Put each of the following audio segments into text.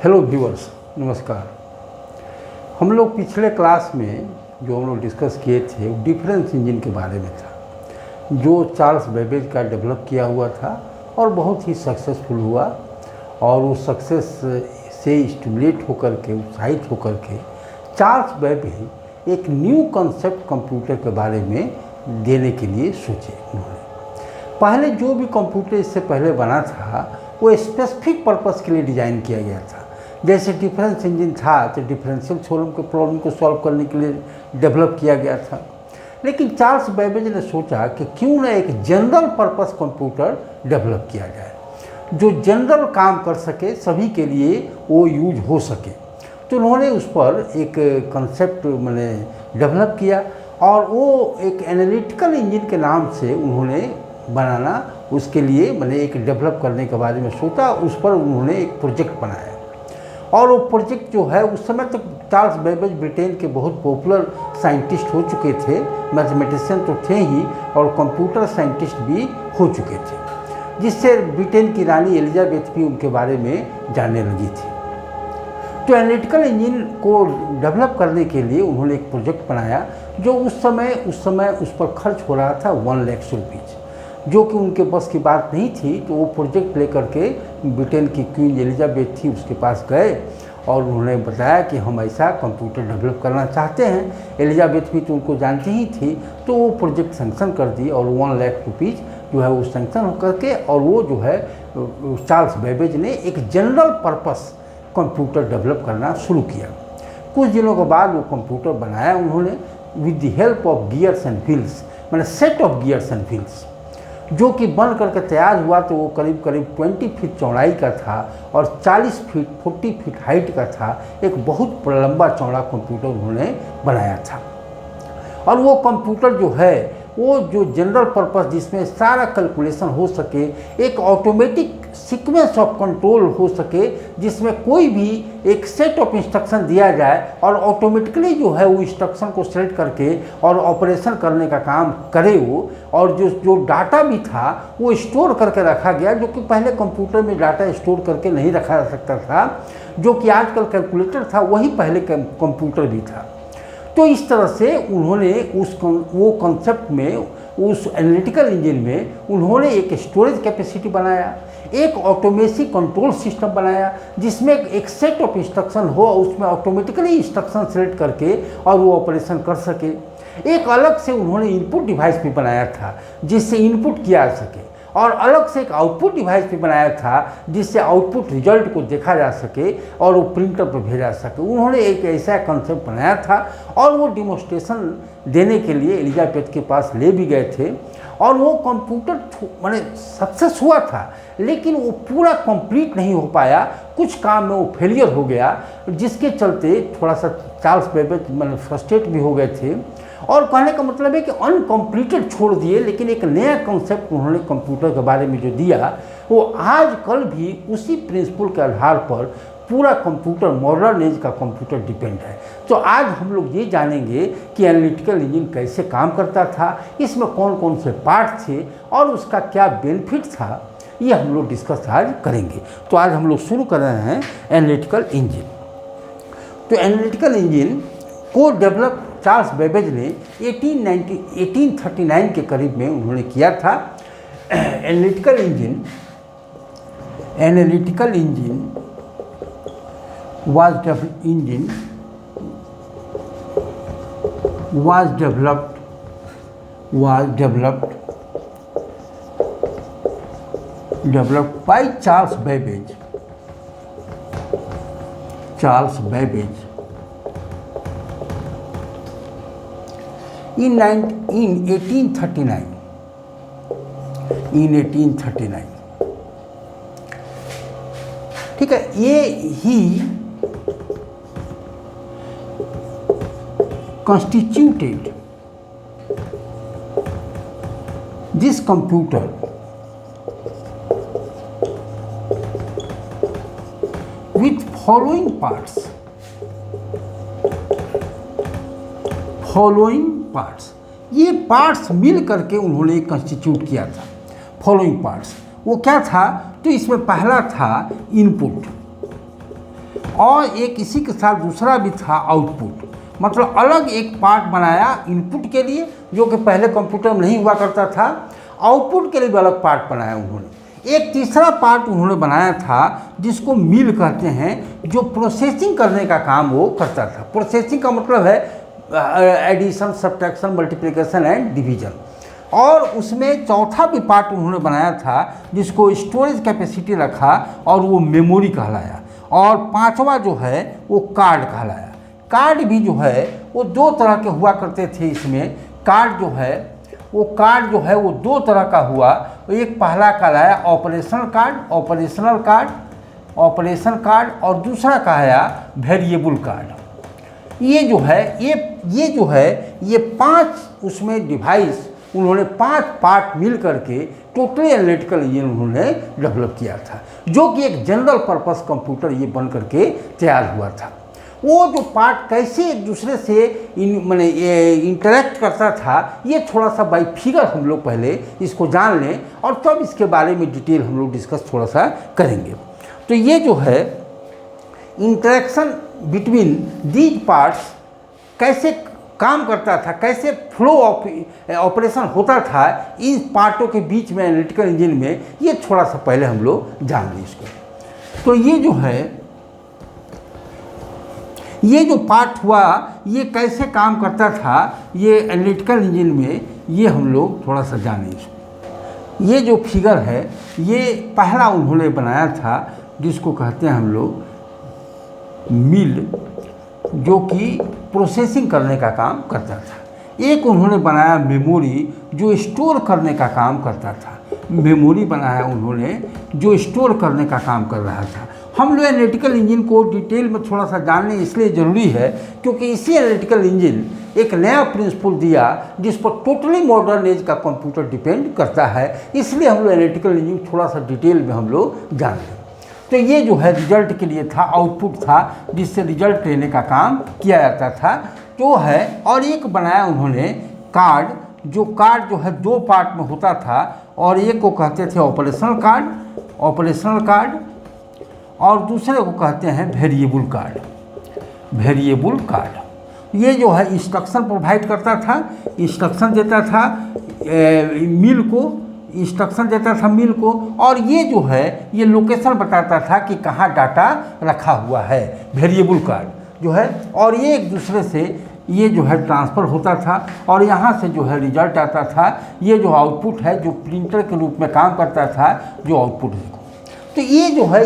Hello viewers, नमस्कार। हम लोग पिछले क्लास में जो हम लोग डिस्कस किए थे वो डिफरेंस इंजन के बारे में था, जो चार्ल्स बेबेज का डेवलप किया हुआ था और बहुत ही सक्सेसफुल हुआ। और वो सक्सेस से स्टिमुलेट होकर के, उत्साहित होकर के चार्ल्स बेबेज एक न्यू कंसेप्ट कंप्यूटर के बारे में देने के लिए सोचे। उन्होंने पहले जो भी कंप्यूटर इससे पहले बना था वो स्पेसिफिक पर्पस के लिए डिज़ाइन किया गया था। जैसे डिफरेंस इंजन था तो डिफरेंशियल थ्योरम के प्रॉब्लम को सॉल्व करने के लिए डेवलप किया गया था। लेकिन चार्ल्स बेबेज ने सोचा कि क्यों ना एक जनरल पर्पस कंप्यूटर डेवलप किया जाए, जो जनरल काम कर सके, सभी के लिए वो यूज हो सके। तो उन्होंने उस पर एक कंसेप्ट मैंने डेवलप किया और वो एक एनालिटिकल इंजन के नाम से उन्होंने बनाना, उसके लिए मैंने एक डेवलप करने के बारे में सोचा। उस पर उन्होंने एक प्रोजेक्ट बनाया और वो प्रोजेक्ट जो है, उस समय तक चार्ल्स बेबेज ब्रिटेन के बहुत पॉपुलर साइंटिस्ट हो चुके थे, मैथमेटिशियन तो थे ही और कंप्यूटर साइंटिस्ट भी हो चुके थे, जिससे ब्रिटेन की रानी एलिजाबेथ भी उनके बारे में जानने लगी थी। तो एनालिटिकल इंजन को डेवलप करने के लिए उन्होंने एक प्रोजेक्ट बनाया जो उस समय उस पर खर्च हो रहा था 1 लाख रुपीज़, जो कि उनके बस की बात नहीं थी। तो वो प्रोजेक्ट लेकर के ब्रिटेन की क्वीन एलिजाबेथ थी, उसके पास गए और उन्होंने बताया कि हम ऐसा कंप्यूटर डेवलप करना चाहते हैं। एलिजाबेथ भी तो उनको जानती ही थी, तो वो प्रोजेक्ट सैंक्शन कर दी और 1 लाख रुपीज़ जो है वो सैंक्शन होकर के, और वो जो है चार्ल्स बेबेज ने एक जनरल पर्पस कंप्यूटर डेवलप करना शुरू किया। कुछ दिनों के बाद वो कंप्यूटर बनाया उन्होंने with the help of gears and wheels, मैंने set of gears and wheels, जो कि बन करके तैयार हुआ। तो वो करीब 20 फीट चौड़ाई का था और 40 फीट हाइट का था। एक बहुत लंबा चौड़ा कंप्यूटर उन्होंने बनाया था। और वो कंप्यूटर जो है, वो जो जनरल पर्पस जिसमें सारा कैलकुलेशन हो सके, एक ऑटोमेटिक सीक्वेंस ऑफ कंट्रोल हो सके, जिसमें कोई भी एक सेट ऑफ इंस्ट्रक्शन दिया जाए और ऑटोमेटिकली जो है वो इंस्ट्रक्शन को सेलेक्ट करके और ऑपरेशन करने का काम करे वो। और जो डाटा भी था वो स्टोर करके रखा गया, जो कि पहले कंप्यूटर में डाटा स्टोर करके नहीं रखा जा सकता था। जो कि आजकल कैलकुलेटर था, वही पहले कंप्यूटर भी था। तो इस तरह से उन्होंने वो कॉन्सेप्ट में, उस एनालिटिकल इंजन में उन्होंने एक स्टोरेज कैपेसिटी बनाया, एक ऑटोमेटिक कंट्रोल सिस्टम बनाया, जिसमें एक सेट ऑफ इंस्ट्रक्शन हो, उसमें ऑटोमेटिकली इंस्ट्रक्शन सेलेक्ट करके और वो ऑपरेशन कर सके। एक अलग से उन्होंने इनपुट डिवाइस भी बनाया था जिससे इनपुट किया जा सके, और अलग से एक आउटपुट डिवाइस भी बनाया था जिससे आउटपुट रिजल्ट को देखा जा सके और वो प्रिंटर पर भेजा सके। उन्होंने एक ऐसा कंसेप्ट बनाया था और वो डिमोन्स्ट्रेशन देने के लिए एलिजाबेथ के पास ले भी गए थे। और वो कंप्यूटर मैंने सक्सेस हुआ था, लेकिन वो पूरा कंप्लीट नहीं हो पाया। कुछ काम में वो फेलियर हो गया, जिसके चलते थोड़ा सा चार्ल्स बेबेज मैंने फ्रस्ट्रेट भी हो गए थे। और कहने का मतलब है कि अनकम्प्लीटेड छोड़ दिए, लेकिन एक नया कॉन्सेप्ट उन्होंने कंप्यूटर के बारे में जो दिया, वो आज कल भी उसी प्रिंसिपल के आधार पर पूरा कंप्यूटर, मॉडर्न एज का कंप्यूटर डिपेंड है। तो आज हम लोग ये जानेंगे कि एनालिटिकल इंजन कैसे काम करता था, इसमें कौन कौन से पार्ट थे और उसका क्या बेनिफिट था, ये हम लोग डिस्कस आज करेंगे। तो आज हम लोग शुरू कर रहे हैं एनालिटिकल इंजन। तो एनालिटिकल इंजन को डेवलप चार्ल्स बेबेज ने 1839 के करीब में उन्होंने किया था। Analytical engine was developed by Charles Babbage in 1839। ठीक है, ये ही constituted this computer with following parts। ये पार्ट्स मिल करके उन्होंने कंस्टिट्यूट किया था। फॉलोइंग पार्ट्स वो क्या था, तो इसमें पहला था इनपुट, और एक इसी के साथ दूसरा भी था आउटपुट, मतलब अलग एक पार्ट बनाया इनपुट के लिए जो कि पहले कंप्यूटर में नहीं हुआ करता था, आउटपुट के लिए भी अलग पार्ट बनाया उन्होंने। एक तीसरा पार्ट उन्होंने बनाया था जिसको मिल कहते हैं, जो प्रोसेसिंग करने का काम वो करता था। प्रोसेसिंग का मतलब है addition, subtraction, multiplication and division. और उसमें चौथा भी पार्ट उन्होंने बनाया था जिसको स्टोरेज कैपेसिटी रखा और वो मेमोरी कहलाया। और पांचवा जो है वो कार्ड कहलाया। कार्ड भी जो है वो दो तरह के हुआ करते थे। इसमें कार्ड जो है वो दो तरह का हुआ। एक पहला कहलाया ऑपरेशनल कार्ड और दूसरा कहलाया वेरिएबल कार्ड। ये पांच उसमें डिवाइस उन्होंने 5 पार्ट मिल करके टोटली एनालिटिकल इंजन उन्होंने डेवलप किया था, जो कि एक जनरल पर्पस कंप्यूटर ये बन करके तैयार हुआ था। वो जो पार्ट कैसे एक दूसरे से इंटरेक्ट करता था, ये थोड़ा सा बाई फिगर हम लोग पहले इसको जान लें और तब इसके बारे में डिटेल हम लोग डिस्कस थोड़ा सा करेंगे। तो ये जो है इंटरेक्शन बिटवीन दीज पार्ट्स कैसे काम करता था, कैसे फ्लो ऑपरेशन होता था इन पार्टों के बीच में एनालिटिकल इंजन में, ये थोड़ा सा पहले हम लोग जान लें इसको। तो ये जो पार्ट हुआ ये कैसे काम करता था ये एनालिटिकल इंजन में, ये हम लोग थोड़ा सा जानें इसको। ये जो फिगर है ये पहला उन्होंने बनाया था जिसको कहते हैं हम लोग मिल, जो कि प्रोसेसिंग करने का काम करता था। एक उन्होंने बनाया मेमोरी जो स्टोर करने का काम करता था। मेमोरी बनाया उन्होंने जो स्टोर करने का काम कर रहा था। हम लोग एनालिटिकल इंजन को डिटेल में थोड़ा सा जानने इसलिए ज़रूरी है क्योंकि इसी एनालिटिकल इंजन एक नया प्रिंसिपल दिया जिस पर टोटली मॉडर्न एज का कंप्यूटर डिपेंड करता है। इसलिए हम लोग एनालिटिकल इंजन थोड़ा सा डिटेल में हम लोग जान लें। तो ये जो है रिजल्ट के लिए था, आउटपुट था जिससे रिजल्ट लेने का काम किया जाता था जो है। और एक बनाया उन्होंने कार्ड, जो है 2 पार्ट में होता था और एक को कहते थे ऑपरेशनल कार्ड और दूसरे को कहते हैं वेरिएबल कार्ड। ये जो है इंस्ट्रक्शन प्रोवाइड करता था, इंस्ट्रक्शन देता था मिल को और ये जो है ये लोकेशन बताता था कि कहाँ डाटा रखा हुआ है, वेरिएबल कार्ड जो है। और ये एक दूसरे से ये जो है ट्रांसफ़र होता था और यहाँ से जो है रिजल्ट आता था। ये जो आउटपुट है जो प्रिंटर के रूप में काम करता था, जो आउटपुट है। तो ये जो है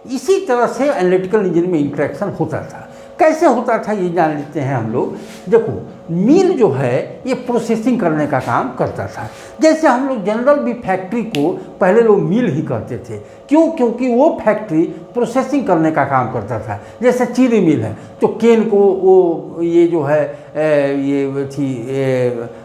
इसी तरह से एनालिटिकल इंजन में इंटरेक्शन होता था। कैसे होता था ये जान लेते हैं हम लोग। देखो मिल जो है ये प्रोसेसिंग करने का काम करता था। जैसे हम लोग जनरल भी फैक्ट्री को पहले लोग मिल ही कहते थे, क्यों? क्योंकि वो फैक्ट्री प्रोसेसिंग करने का काम करता था। जैसे चीनी मिल है तो केन को वो ये जो है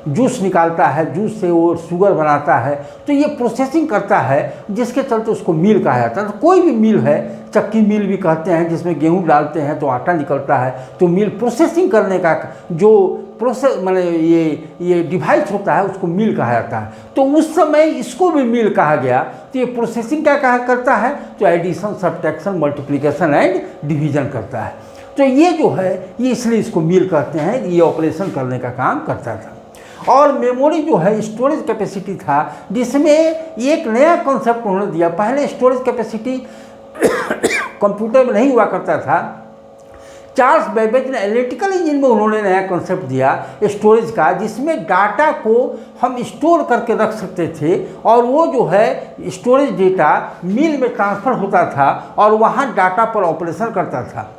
जूस निकालता है, जूस से वो शुगर बनाता है, तो ये प्रोसेसिंग करता है जिसके चलते उसको मिल कहा जाता है। तो कोई भी मिल है, चक्की मिल भी कहते हैं, जिसमें गेहूँ डालते हैं तो आटा निकलता है, तो मिल प्रोसेसिंग करने का जो प्रोसेस ये डिवाइस होता है उसको मिल कहा जाता है। तो उस समय इसको भी मिल कहा गया। तो ये प्रोसेसिंग क्या कहा करता है? तो addition, subtraction, multiplication and division करता है। तो ये जो है ये इसलिए इसको मिल कहते हैं, ये ऑपरेशन करने का काम करता था। और मेमोरी जो है स्टोरेज कैपेसिटी था, जिसमें एक नया कॉन्सेप्ट उन्होंने दिया। पहले स्टोरेज कैपेसिटी कंप्यूटर में नहीं हुआ करता था। चार्ल्स बेबेज ने एनालिटिकल इंजन में उन्होंने नया कॉन्सेप्ट दिया स्टोरेज का, जिसमें डाटा को हम स्टोर करके रख सकते थे और वो जो है स्टोरेज डेटा मिल में ट्रांसफ़र होता था और वहाँ डाटा पर ऑपरेशन करता था।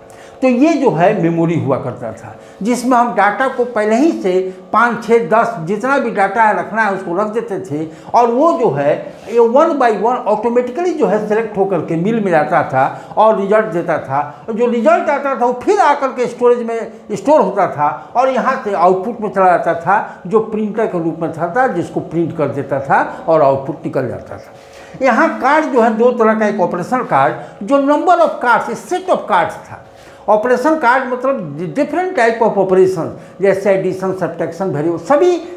तो ये जो है मेमोरी हुआ करता था, जिसमें हम डाटा को पहले ही से 5, 6, 10 जितना भी डाटा है रखना है उसको रख देते थे और वो जो है ये 1 बाई 1 ऑटोमेटिकली जो है सेलेक्ट होकर के मिल में जाता था और रिजल्ट देता था। और जो रिजल्ट आता था वो फिर आकर के स्टोरेज में स्टोर होता था और यहाँ से आउटपुट में चला जाता था, जो प्रिंटर के रूप में था जिसको प्रिंट कर देता था और आउटपुट निकल जाता था। यहाँ कार्ड जो है 2 तरह का, एक ऑपरेशनल कार्ड जो number of cards, set of cards था, ऑपरेशन कार्ड मतलब डिफरेंट टाइप ऑफ ऑपरेशन, जैसे एडिशन, सब्ट्रैक्शन, वेरिएबल,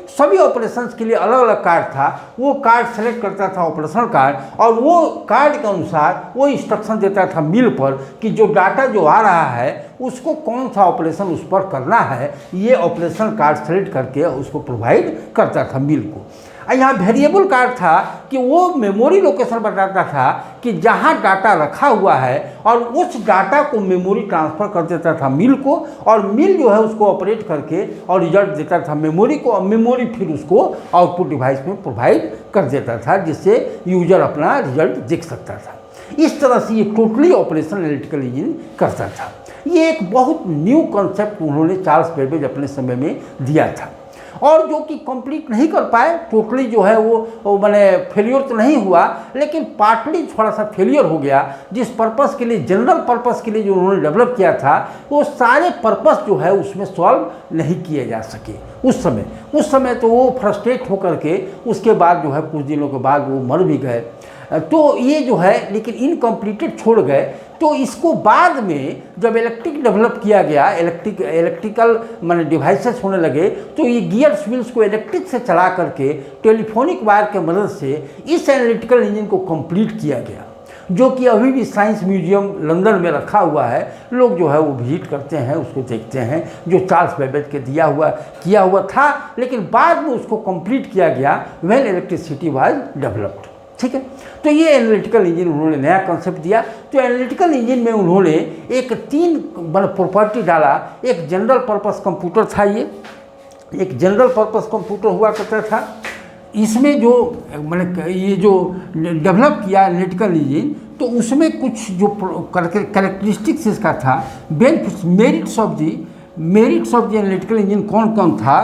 सभी ऑपरेशंस के लिए अलग अलग कार्ड था। वो कार्ड सेलेक्ट करता था ऑपरेशन कार्ड, और वो कार्ड के अनुसार वो इंस्ट्रक्शन देता था मिल पर कि जो डाटा जो आ रहा है उसको कौन सा ऑपरेशन उस पर करना है, ये ऑपरेशन कार्ड सेलेक्ट करके उसको प्रोवाइड करता था मिल को। यहाँ वेरिएबल कार्ड था कि वो मेमोरी लोकेशन बताता था कि जहाँ डाटा रखा हुआ है, और उस डाटा को मेमोरी ट्रांसफ़र कर देता था मिल को, और मिल जो है उसको ऑपरेट करके और रिजल्ट देता था मेमोरी को, और मेमोरी फिर उसको आउटपुट डिवाइस में प्रोवाइड कर देता था, जिससे यूजर अपना रिजल्ट देख सकता था। इस तरह से ये टोटली ऑपरेशन एनालिटिकल इंजन करता था। ये एक बहुत न्यू कॉन्सेप्ट उन्होंने चार्ल्स बेबेज अपने समय में दिया था, और जो कि कंप्लीट नहीं कर पाए, टोटली जो है वो मैंने फेलियर तो नहीं हुआ, लेकिन पार्टली थोड़ा सा फेलियर हो गया। जिस पर्पस के लिए, जनरल पर्पस के लिए जो उन्होंने डेवलप किया था, वो सारे पर्पस जो है उसमें सॉल्व नहीं किए जा सके उस समय तो वो फ्रस्ट्रेट होकर के उसके बाद जो है कुछ दिनों के बाद वो मर भी गए। तो ये जो है लेकिन इनकम्प्लीटेड छोड़ गए। तो इसको बाद में जब इलेक्ट्रिक डेवलप किया गया, इलेक्ट्रिकल माने डिवाइसेस होने लगे, तो ये गियर्स व्हील्स को इलेक्ट्रिक से चला करके टेलीफोनिक वायर के मदद से इस एनालिटिकल इंजन को कंप्लीट किया गया, जो कि अभी भी साइंस म्यूजियम लंदन में रखा हुआ है। लोग जो है वो विजिट करते हैं, उसको देखते हैं, जो चार्ल्स बेबेज के किया हुआ था, लेकिन बाद में उसको कंप्लीट किया गया व्हेन इलेक्ट्रिसिटी वाज डेवलप्ड। ठीक है, तो ये एनालिटिकल इंजन उन्होंने नया कॉन्सेप्ट दिया। तो एनालिटिकल इंजन में उन्होंने एक 3 प्रॉपर्टी डाला। एक जनरल पर्पस कंप्यूटर था, ये एक जनरल पर्पस कंप्यूटर हुआ करता था। इसमें जो मैंने ये जो डेवलप किया एनालिटिकल इंजन, तो उसमें कुछ जो कैरेक्टरिस्टिक्स इसका था, benefits, merits of the analytical engine कौन कौन था।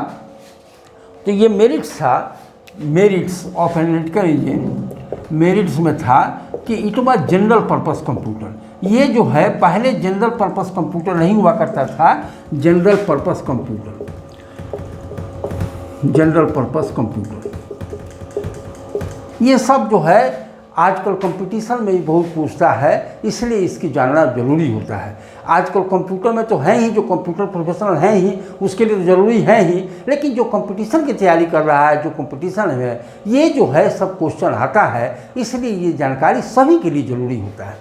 तो ये merits of analytical engine, merits में था कि it was general purpose computer. ये जो है पहले जनरल पर्पस कंप्यूटर नहीं हुआ करता था, जनरल पर्पस कंप्यूटर ये सब जो है आजकल कंपटीशन में भी बहुत पूछता है, इसलिए इसकी जानना ज़रूरी होता है। आजकल कंप्यूटर में तो है ही, जो कंप्यूटर प्रोफेशनल हैं ही उसके लिए तो ज़रूरी है ही, लेकिन जो कंपटीशन की तैयारी कर रहा है, जो कंपटीशन है, ये जो है सब क्वेश्चन आता है, इसलिए ये जानकारी सभी के लिए ज़रूरी होता है।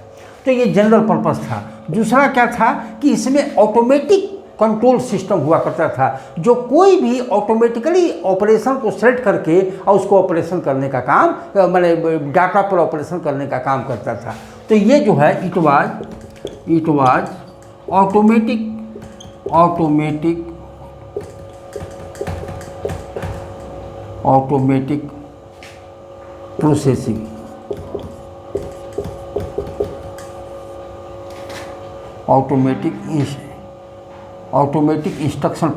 तो ये जनरल पर्पस था। दूसरा क्या था कि इसमें ऑटोमेटिक कंट्रोल सिस्टम हुआ करता था, जो कोई भी ऑटोमेटिकली ऑपरेशन को सेलेक्ट करके और उसको ऑपरेशन करने का काम, माने डाटा पर ऑपरेशन करने का काम करता था। तो ये जो है it was automatic processing, automatic instruction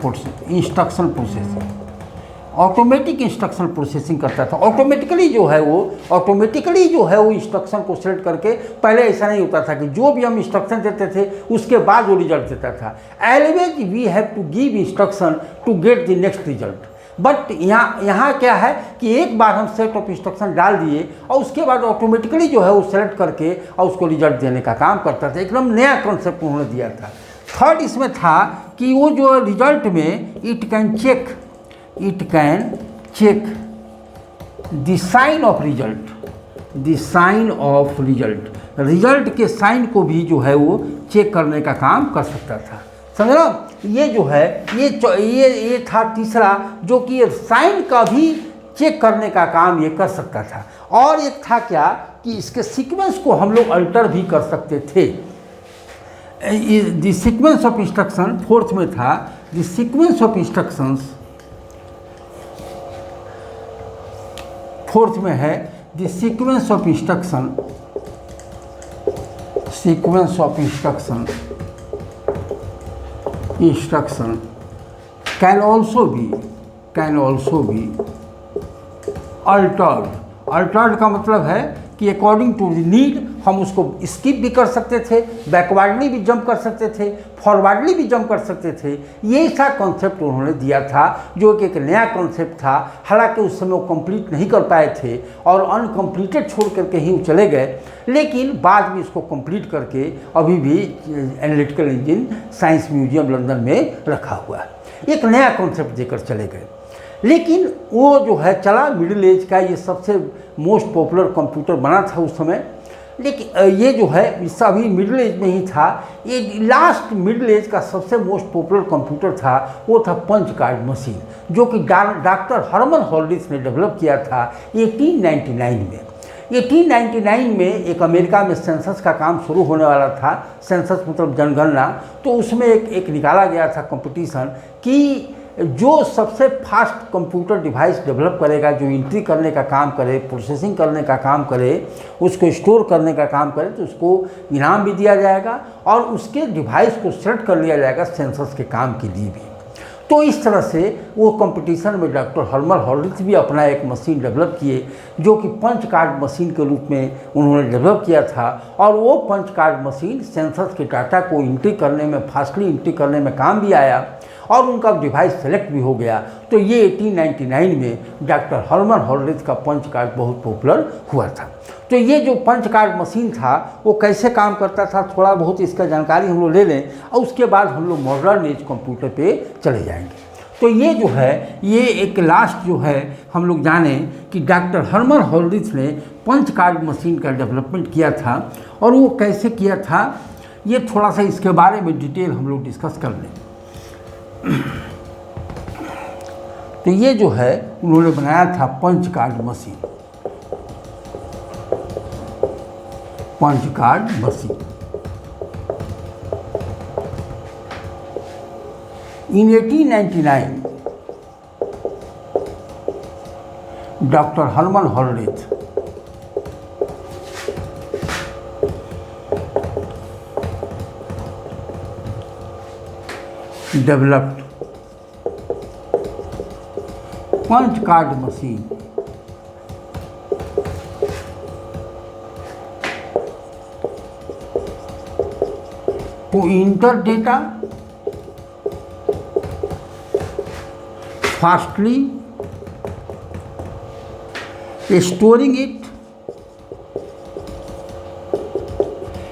processing करता था। ऑटोमेटिकली जो है वो इंस्ट्रक्शन को सेलेक्ट करके, पहले ऐसा नहीं होता था कि जो भी हम इंस्ट्रक्शन देते थे उसके बाद वो रिजल्ट देता था। Always we have to give instruction to get the next result. But यहाँ क्या है कि एक बार हम सेट ऑफ इंस्ट्रक्शन डाल दिए और उसके बाद ऑटोमेटिकली जो है वो सेलेक्ट करके और उसको रिजल्ट देने का काम करता था। एकदम नया कॉन्सेप्ट उन्होंने दिया था। थर्ड इसमें था कि वो जो रिजल्ट में it can check the sign of result, result के साइन को भी जो है वो चेक करने का काम कर सकता था। समझ लो, ये जो है ये था तीसरा, जो कि साइन का भी चेक करने का काम ये कर सकता था। और एक था क्या कि इसके सीक्वेंस को हम लोग अल्टर भी कर सकते थे। The sequence of instruction fourth में था, the sequence of instructions fourth में है, the sequence of instruction can also be altered Altered का मतलब है कि अकॉर्डिंग टू द नीड हम उसको स्किप भी कर सकते थे, बैकवर्डली भी जंप कर सकते थे, फॉरवर्डली भी जंप कर सकते थे। ये ऐसा कॉन्सेप्ट उन्होंने दिया था जो कि एक नया कॉन्सेप्ट था। हालांकि उस समय वो कंप्लीट नहीं कर पाए थे और अनकम्प्लीटेड छोड़ करके ही वो चले गए, लेकिन बाद में इसको कंप्लीट करके अभी भी analytical engine science museum London में रखा हुआ है। एक नया कॉन्सेप्ट देकर चले गए, लेकिन वो जो है चला मिडिल एज का, ये सबसे मोस्ट पॉपुलर कंप्यूटर बना था उस समय। लेकिन ये जो है इसका अभी मिडिल एज में ही था। ये लास्ट मिडिल एज का सबसे मोस्ट पॉपुलर कंप्यूटर था, वो था पंच कार्ड मशीन, जो कि डॉक्टर हर्मन हॉलिस ने डेवलप किया था 1899 में। 1899 में एक अमेरिका में सेंसस का काम शुरू होने वाला था। सेंसस मतलब जनगणना। तो उसमें एक निकाला गया था कंपटीशन कि जो सबसे फास्ट कंप्यूटर डिवाइस डेवलप करेगा, जो एंट्री करने का काम करे, प्रोसेसिंग करने का काम करे, उसको स्टोर करने का काम करे, तो उसको इनाम भी दिया जाएगा और उसके डिवाइस को सेलेक्ट कर लिया जाएगा सेंसस के काम के लिए भी। तो इस तरह से वो कंपटीशन में डॉक्टर हर्मन हॉलिस भी अपना एक मशीन डेवलप किए, जो कि पंच कार्ड मशीन के रूप में उन्होंने डेवलप किया था। और वो पंच कार्ड मशीन सेंसस के डाटा को एंट्री करने में, फास्टली एंट्री करने में काम भी आया और उनका डिवाइस सेलेक्ट भी हो गया। तो ये 1899 में डॉक्टर हर्मन हॉलिस का पंच कार्ड बहुत पॉपुलर हुआ था। तो ये जो पंच कार्ड मशीन था वो कैसे काम करता था, थोड़ा बहुत इसका जानकारी हम लोग ले लें और उसके बाद हम लोग मॉडर्न एज कंप्यूटर पे चले जाएंगे। तो ये जो है, ये एक लास्ट जो है हम लोग जाने कि डॉक्टर हर्मन हॉलिस ने पंच कार्ड मशीन का डेवलपमेंट किया था और वो कैसे किया था, ये थोड़ा सा इसके बारे में डिटेल हम लोग डिस्कस कर लें। तो ये जो है उन्होंने बनाया था punch card machine, punch card machine. In 1899 doctor Herman Hollerith developed punch card machine to enter data fastly, storing it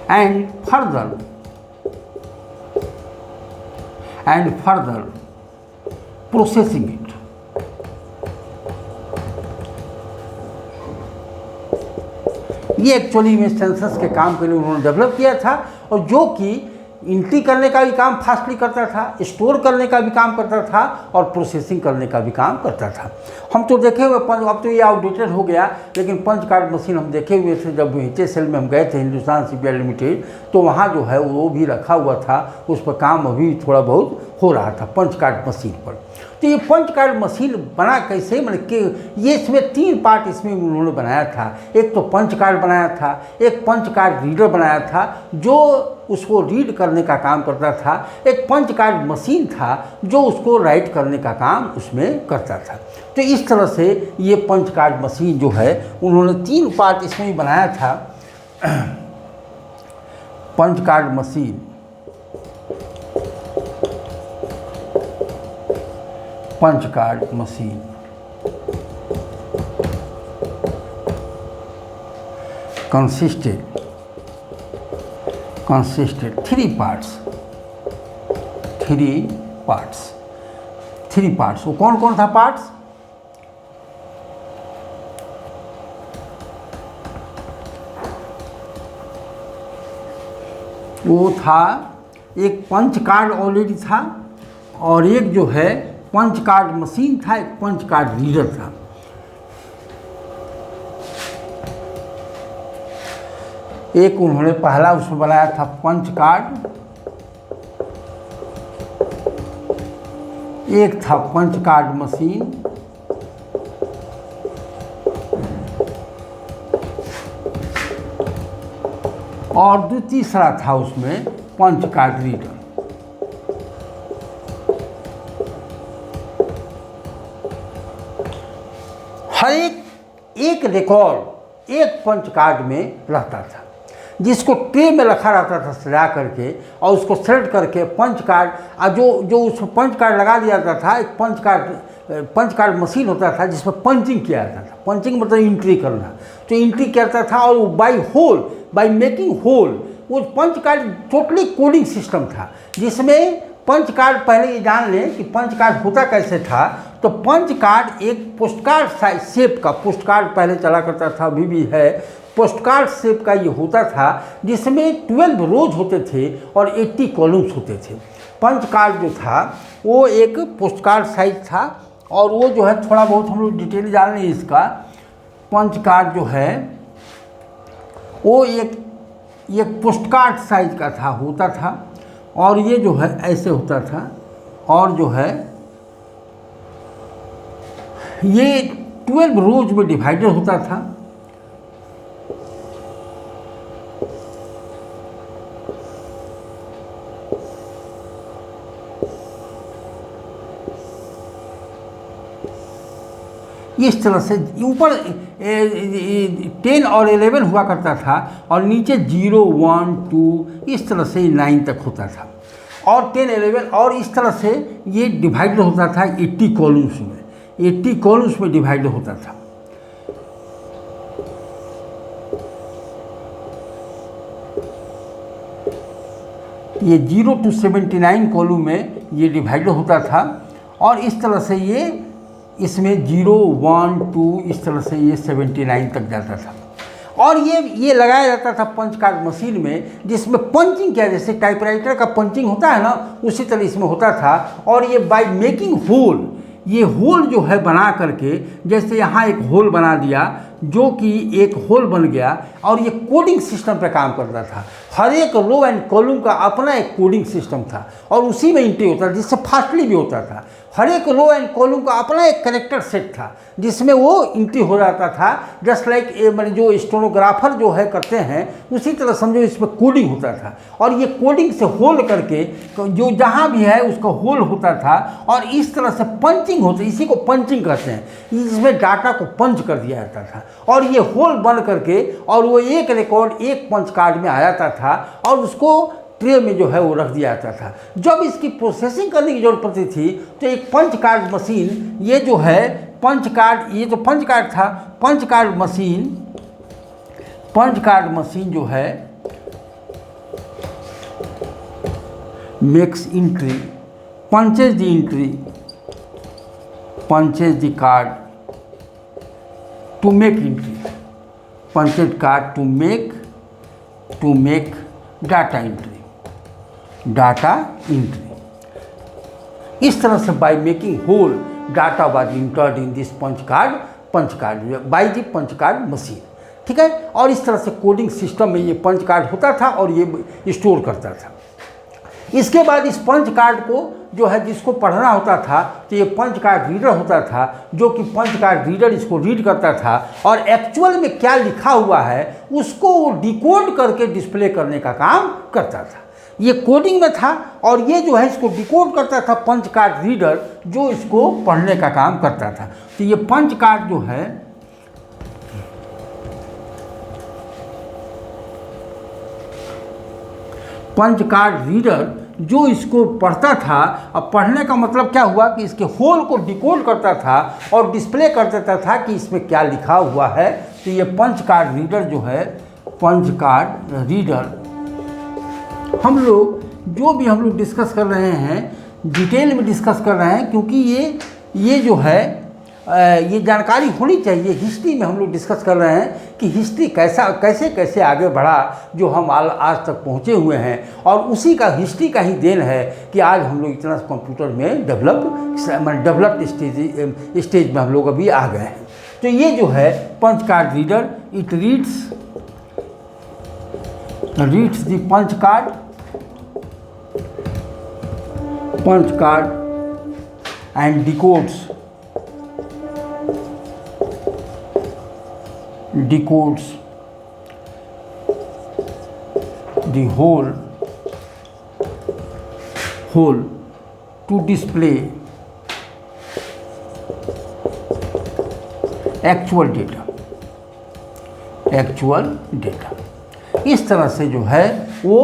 and further processing it। ये एक्चुअली में सेंसस के काम के लिए उन्होंने डेवलप किया था और जो कि एंट्री करने का भी काम फास्टली करता था, स्टोर करने का भी काम करता था और प्रोसेसिंग करने का भी काम करता था। हम तो देखे हुए अब तो ये आउटडेटेड हो गया, लेकिन पंच कार्ड मशीन हम देखे हुए थे जब HSL में हम गए थे, हिंदुस्तान शिपयार्ड लिमिटेड, तो वहाँ जो है वो भी रखा हुआ था, उस पर काम अभी थोड़ा बहुत हो रहा था पंच कार्ड मशीन पर। तो ये पंच कार्ड मशीन बना कैसे, मतलब कि ये इसमें 3 पार्ट इसमें उन्होंने बनाया था। एक तो पंच कार्ड बनाया था, एक पंच कार्ड रीडर बनाया था जो उसको रीड करने का काम करता था, एक पंच कार्ड मशीन था जो उसको राइट करने का काम उसमें करता था। तो इस तरह से ये पंच कार्ड मशीन जो है उन्होंने 3 पार्ट इसमें ही बनाया था। Punch card machine, punch card machine consisted 3 parts. वो कौन कौन था पार्ट्स? वो था एक पंच कार्ड ऑलरेडी था और एक जो है पंच कार्ड मशीन था, एक पंच कार्ड रीडर था। एक उन्होंने पहला उसमें बनाया था पंच कार्ड, एक था पंच कार्ड मशीन, और तीसरा था उसमें पंच कार्ड रीडर। हर एक रिकॉर्ड एक पंच कार्ड में रहता था, जिसको ट्रे में रखा रहता था सजा करके, और उसको सेलेक्ट करके पंच कार्ड जो उस पंच कार्ड लगा दिया जाता था। एक पंच कार्ड मशीन होता था जिसमें पंचिंग किया जाता था। पंचिंग मतलब एंट्री करना, तो एंट्री करता था और बाय मेकिंग होल वो punch card totally coding system था, जिसमें पंच कार्ड, पहले ये जान लें कि पंच कार्ड होता कैसे था। तो पंच कार्ड एक पोस्ट कार्ड शेप का, पोस्ट कार्ड पहले चला करता था, अभी भी है, पोस्ट कार्ड शेप का ये होता था, जिसमें 12 रोज होते थे और 80 कॉलम्स होते थे। पंच कार्ड जो था वो एक पोस्ट कार्ड साइज था, और वो जो है थोड़ा बहुत हम लोग डिटेल जान लें इसका। पंच कार्ड जो है वो एक पोस्ट कार्ड साइज का होता था, और ये जो है ऐसे होता था, और जो है ये 12 रोज में डिवाइडेड होता था। इस तरह से ऊपर 10 और 11 हुआ करता था, और नीचे 0, 1, 2 इस तरह से 9 तक होता था, और 10, 11 और इस तरह से ये डिवाइड होता था 80 कॉलम्स में। 80 कॉलम्स में डिवाइड होता था। ये 0 to 79 कॉलम में ये डिवाइड होता था, और इस तरह से ये इसमें 0, 1, 2 इस तरह से ये 79 तक जाता था। और ये लगाया जाता था पंच कार्ड मशीन में, जिसमें पंचिंग किया, जैसे टाइपराइटर का पंचिंग होता है ना, उसी तरह इसमें होता था। और ये बाय मेकिंग होल, ये होल जो है बना करके, जैसे यहाँ एक होल बना दिया, जो कि एक होल बन गया, और ये कोडिंग सिस्टम पे काम करता था। हर एक रो एंड कॉलम का अपना एक कोडिंग सिस्टम था, और उसी में एंट्री होता था, जिससे फास्टली भी होता था। हर एक रो एंड कॉलम का अपना एक करेक्टर सेट था, जिसमें वो एंट्री हो जाता था। जस्ट लाइक मैंने जो स्टेनोग्राफर जो है करते हैं, उसी तरह समझो इसमें कोडिंग होता था। और ये कोडिंग से होल करके जो जहाँ भी है उसका होल होता था, और इस तरह से पंचिंग होती, इसी को पंचिंग कहते हैं। इसमें डाटा को पंच कर दिया जाता था, और ये होल बन करके, और वो एक रिकॉर्ड एक पंच कार्ड में आ जाता था, और उसको ट्रे में जो है वो रख दिया जाता था। जब इसकी प्रोसेसिंग करने की जरूरत पड़ती थी, तो एक पंच कार्ड मशीन, ये जो है पंच कार्ड, ये तो पंच कार्ड था, पंच कार्ड मशीन जो है makes entry, punches the entry, punches the card to make entry, punches card to make data entry, data entry. इस तरह से by making hole data was entered in this punch card by the punch card machine. ठीक है, और इस तरह से coding system में ये पंच कार्ड होता था, और ये स्टोर करता था। इसके बाद इस पंच कार्ड को जो है जिसको पढ़ना होता था, तो ये पंच कार्ड रीडर होता था, जो कि पंच कार्ड रीडर इसको रीड करता था, और एक्चुअल में क्या लिखा हुआ है उसको वो डिकोड करके डिस्प्ले करने का काम करता था। ये कोडिंग में था, और ये जो है इसको डिकोड करता था पंच कार्ड रीडर, जो इसको पढ़ने का काम करता था। तो ये पंच कार्ड जो है पंच कार्ड रीडर जो इसको पढ़ता था। अब पढ़ने का मतलब क्या हुआ कि इसके होल को डिकोड करता था और डिस्प्ले कर देता था कि इसमें क्या लिखा हुआ है। तो ये पंच कार्ड रीडर जो है, पंच कार्ड रीडर, हम लोग जो भी हम लोग डिस्कस कर रहे हैं डिटेल में डिस्कस कर रहे हैं, क्योंकि ये जो है ये जानकारी होनी चाहिए। हिस्ट्री में हम लोग डिस्कस कर रहे हैं कि हिस्ट्री कैसे आगे बढ़ा, जो हम आज तक पहुँचे हुए हैं, और उसी का हिस्ट्री का ही देन है कि आज हम लोग इतना कंप्यूटर में डेवलप्ड स्टेज में हम लोग अभी आ गए हैं। तो ये जो है punch card reader, it reads the punch card and decodes the whole to display actual data. Actual data. इस तरह से जो है वो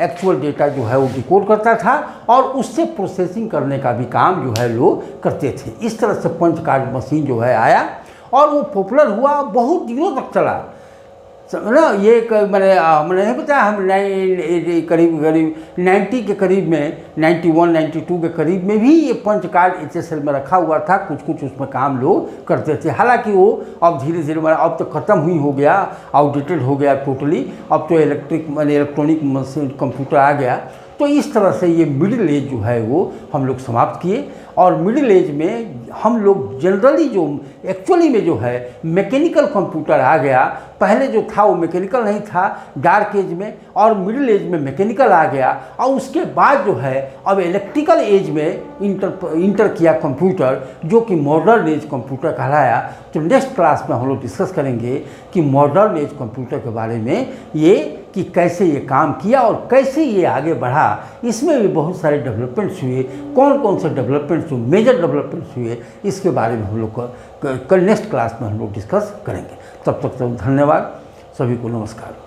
एक्चुअल डेटा जो है वो डिकोड करता था और उससे प्रोसेसिंग करने का भी काम जो है लोग करते थे। इस तरह से पंच कार्ड मशीन जो है आया और वो पॉपुलर हुआ, बहुत दिनों तक चला ना। ये मैंने हमने नहीं बताया, हम करीब 90 के करीब में, 91 92 के करीब में भी ये पंच कार्ड HSL में रखा हुआ था। कुछ कुछ उसमें काम लोग करते थे। हालांकि वो अब धीरे धीरे अब तो ख़त्म हुई हो गया, आउटडेटेड हो गया टोटली। अब तो इलेक्ट्रॉनिक मशीन कंप्यूटर आ गया। तो इस तरह से ये मिडिल एज जो है वो हम लोग समाप्त किए। और मिडिल एज में हम लोग जनरली जो एक्चुअली में जो है मैकेनिकल कंप्यूटर आ गया। पहले जो था वो मैकेनिकल नहीं था डार्क एज में, और मिडिल एज में मैकेनिकल आ गया। और उसके बाद जो है अब इलेक्ट्रिकल एज में इंटर किया कंप्यूटर, जो कि मॉडर्न एज कंप्यूटर कहलाया। तो नेक्स्ट क्लास में हम लोग डिस्कस करेंगे कि मॉडर्न एज कंप्यूटर के बारे में, ये कि कैसे ये काम किया और कैसे ये आगे बढ़ा। इसमें भी बहुत सारे डेवलपमेंट्स हुए। कौन कौन से डेवलपमेंट्स हुए, मेजर डेवलपमेंट्स हुए, इसके बारे में हम लोग कल नेक्स्ट क्लास में हम लोग डिस्कस करेंगे। तब तक तो धन्यवाद, सभी को नमस्कार।